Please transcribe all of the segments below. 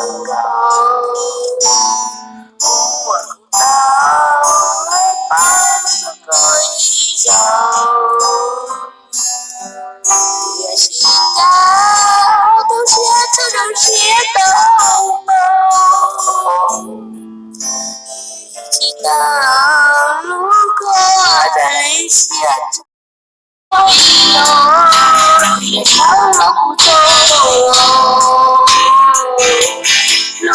高，我到了半个可以走，也许到都写成写到梦，一起到路过在下着。也长了不走，路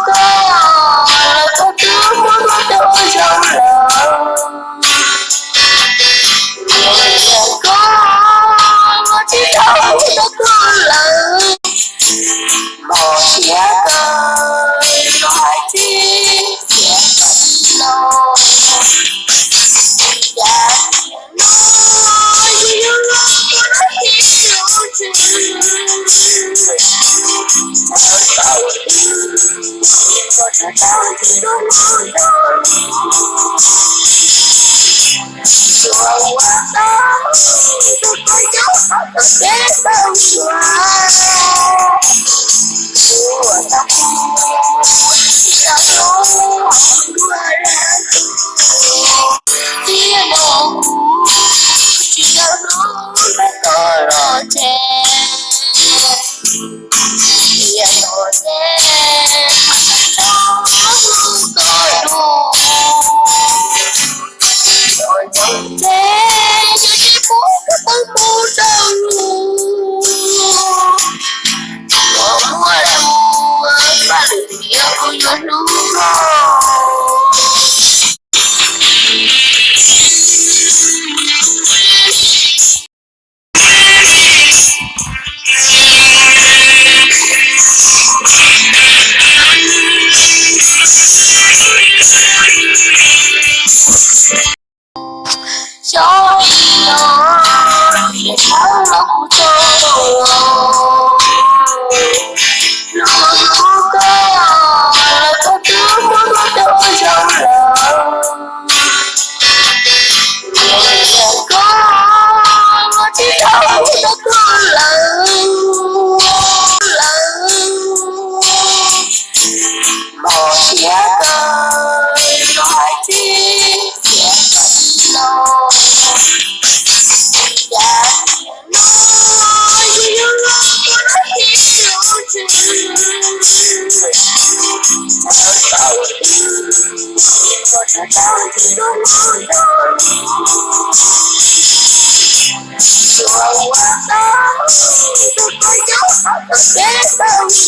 过了可这么多的笑容，也过了几头的可能，某些个有海景天楼，我知道这种梦有你，说我的如果有好的别都说，我的苦要有好多人读，别模糊只要路在多少天，也多天小鸟也长了不走，路过了可这么多的笑容，也过了几头的可能，某些个有海景天楼。我知道这种梦有你，说我的如果有好的别都说。